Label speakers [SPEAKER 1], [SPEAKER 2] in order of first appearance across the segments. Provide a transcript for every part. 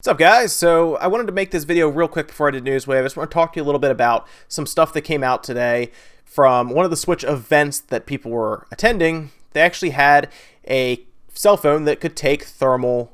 [SPEAKER 1] What's up, guys? So I wanted to make this video real quick before I did Newswave. I just want to talk to you a little bit about some stuff that came out today from one of the Switch events that people were attending. They actually had a cell phone that could take thermal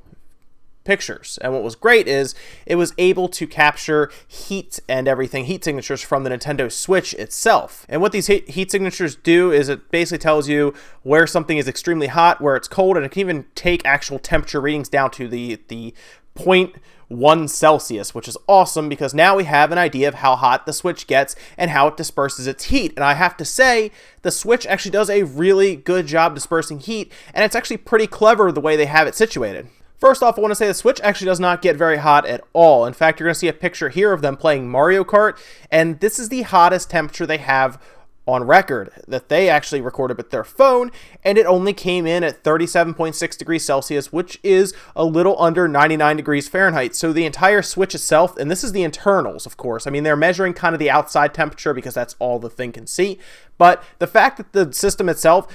[SPEAKER 1] pictures, and what was great is it was able to capture heat and everything, heat signatures from the Nintendo Switch itself. And what these heat signatures do is it basically tells you where something is extremely hot, where it's cold, and it can even take actual temperature readings down to the 0.1 Celsius, which is awesome because now we have an idea of how hot the Switch gets and how it disperses its heat. And I have to say, the Switch actually does a really good job dispersing heat, and it's actually pretty clever the way they have it situated. First off, I want to say the Switch actually does not get very hot at all. In fact, you're going to see a picture here of them playing Mario Kart, and this is the hottest temperature they have on record that they actually recorded with their phone, and it only came in at 37.6 degrees Celsius, which is a little under 99 degrees Fahrenheit. So the entire Switch itself, and this is the internals, of course. I mean, they're measuring kind of the outside temperature because that's all the thing can see. But the fact that the system itself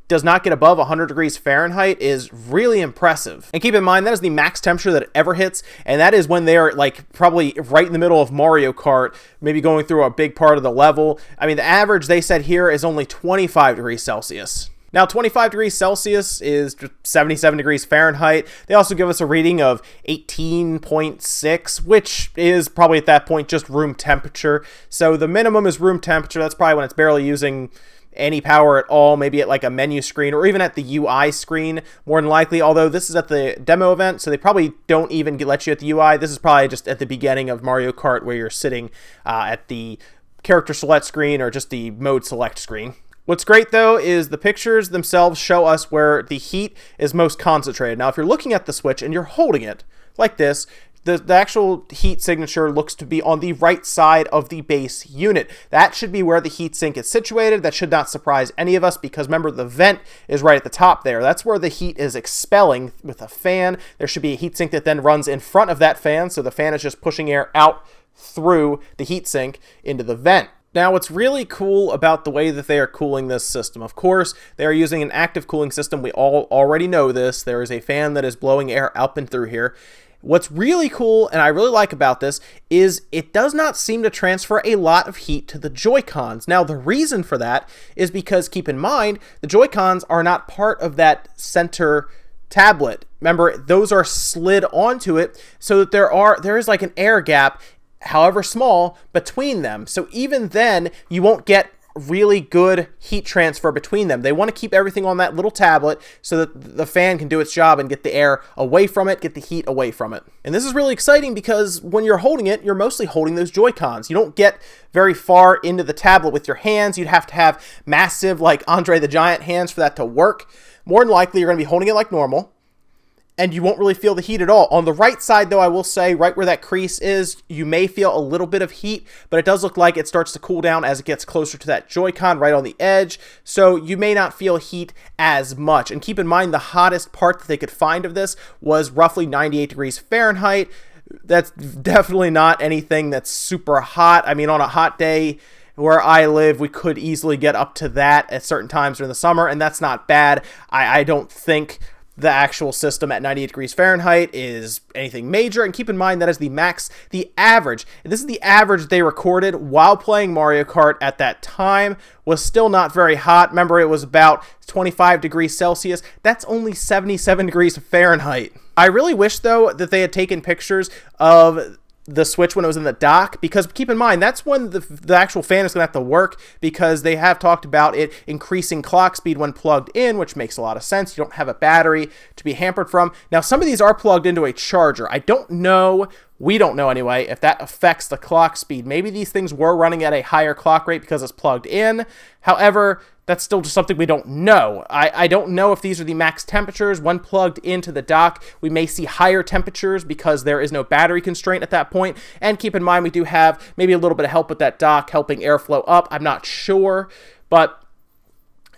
[SPEAKER 1] does not get above 100 degrees Fahrenheit is really impressive. And keep in mind, that is the max temperature that it ever hits, and that is when they are like probably right in the middle of Mario Kart, maybe going through a big part of the level. I mean, the average they said here is only 25 degrees Celsius. Now, 25 degrees Celsius is 77 degrees Fahrenheit. They also give us a reading of 18.6, which is probably at that point just room temperature. So the minimum is room temperature. That's probably when it's barely using any power at all, maybe at like a menu screen or even at the UI screen, more than likely, although this is at the demo event, so they probably don't even let you at the UI. This is probably just at the beginning of Mario Kart where you're sitting at the character select screen or just the mode select screen. What's great, though, is the pictures themselves show us where the heat is most concentrated. Now, if you're looking at the Switch and you're holding it like this, the actual heat signature looks to be on the right side of the base unit. That should be where the heat sink is situated. That should not surprise any of us because remember, the vent is right at the top there. That's where the heat is expelling with a fan. There should be a heat sink that then runs in front of that fan, so the fan is just pushing air out through the heat sink into the vent. Now, what's really cool about the way that they are cooling this system, of course, they are using an active cooling system. We all already know this. There is a fan that is blowing air up and through here. What's really cool, and I really like about this, is it does not seem to transfer a lot of heat to the Joy-Cons. Now, the reason for that is because, keep in mind, the Joy-Cons are not part of that center tablet. Remember, those are slid onto it so that there is like an air gap, however small, between them. So even then, you won't get really good heat transfer between them. They want to keep everything on that little tablet so that the fan can do its job and get the air away from it, get the heat away from it. And this is really exciting because when you're holding it, you're mostly holding those Joy-Cons. You don't get very far into the tablet with your hands. You'd have to have massive, like Andre the Giant hands for that to work. More than likely, you're going to be holding it like normal, and you won't really feel the heat at all. On the right side, though, I will say, right where that crease is, you may feel a little bit of heat, but it does look like it starts to cool down as it gets closer to that Joy-Con right on the edge, so you may not feel heat as much. And keep in mind, the hottest part that they could find of this was roughly 98 degrees Fahrenheit. That's definitely not anything that's super hot. I mean, on a hot day where I live, we could easily get up to that at certain times during the summer, and that's not bad. I don't think the actual system at 98 degrees Fahrenheit is anything major. And keep in mind, that is the max, the average. This is the average they recorded while playing Mario Kart at that time. Was still not very hot. Remember, it was about 25 degrees Celsius. That's only 77 degrees Fahrenheit. I really wish, though, that they had taken pictures of the Switch when it was in the dock, because keep in mind, that's when the actual fan is going to have to work, because they have talked about it increasing clock speed when plugged in, which makes a lot of sense. You don't have a battery to be hampered from. Now, some of these are plugged into a charger. I don't know, we don't know anyway, if that affects the clock speed. Maybe these things were running at a higher clock rate because it's plugged in. However, that's still just something we don't know. I don't know if these are the max temperatures. When plugged into the dock, we may see higher temperatures because there is no battery constraint at that point. And keep in mind, we do have maybe a little bit of help with that dock, helping airflow up. I'm not sure, but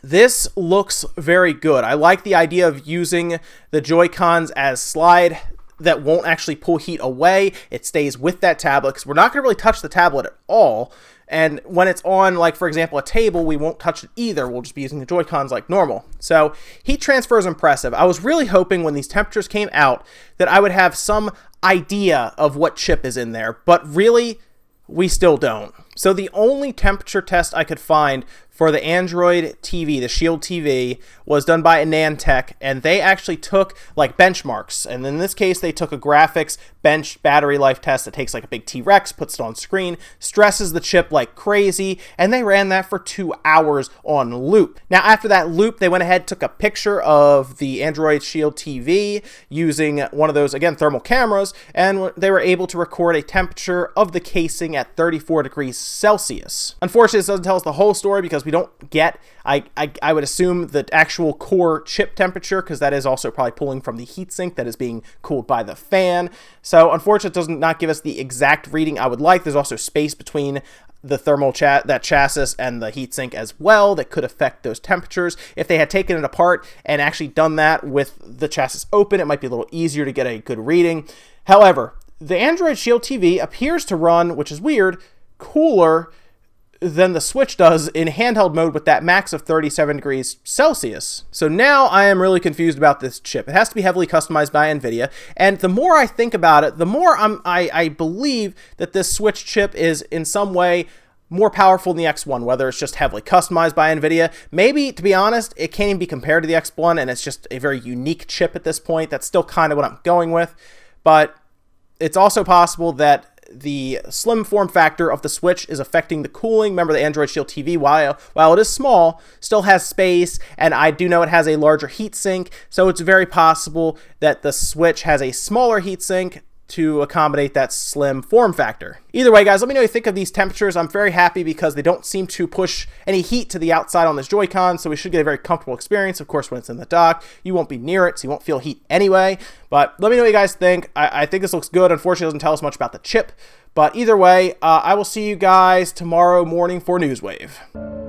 [SPEAKER 1] this looks very good. I like the idea of using the Joy-Cons as slide that won't actually pull heat away. It stays with that tablet because we're not going to really touch the tablet at all. And when it's on, like, for example, a table, we won't touch it either. We'll just be using the Joy-Cons like normal. So heat transfer is impressive. I was really hoping when these temperatures came out that I would have some idea of what chip is in there, but really, we still don't. So the only temperature test I could find for the Android TV, the Shield TV, was done by AnandTech, and they actually took like benchmarks. And in this case, they took a graphics bench battery life test that takes like a big T-Rex, puts it on screen, stresses the chip like crazy, and they ran that for 2 hours on loop. Now, after that loop, they went ahead, took a picture of the Android Shield TV using one of those, again, thermal cameras, and they were able to record a temperature of the casing at 34 degrees Celsius. Unfortunately, this doesn't tell us the whole story because we don't get, I would assume, the actual core chip temperature, because that is also probably pulling from the heatsink that is being cooled by the fan. So unfortunately, it does not give us the exact reading I would like. There's also space between the thermal that chassis and the heatsink as well that could affect those temperatures. If they had taken it apart and actually done that with the chassis open, it might be a little easier to get a good reading. However, the Android Shield TV appears to run, which is weird, cooler than the Switch does in handheld mode with that max of 37 degrees Celsius. So now I am really confused about this chip. It has to be heavily customized by NVIDIA, and the more I think about it, the more I believe that this Switch chip is in some way more powerful than the X1, whether it's just heavily customized by NVIDIA. Maybe, to be honest, it can't even be compared to the X1, and it's just a very unique chip at this point. That's still kind of what I'm going with, but it's also possible that the slim form factor of the Switch is affecting the cooling. Remember, the Android Shield TV, while it is small, still has space, and I do know it has a larger heatsink, so it's very possible that the Switch has a smaller heatsink to accommodate that slim form factor. Either way, guys, let me know what you think of these temperatures. I'm very happy because they don't seem to push any heat to the outside on this Joy-Con, so we should get a very comfortable experience. Of course, when it's in the dock, you won't be near it, so you won't feel heat anyway. But let me know what you guys think. I think this looks good. Unfortunately, it doesn't tell us much about the chip. But either way, I will see you guys tomorrow morning for Newswave.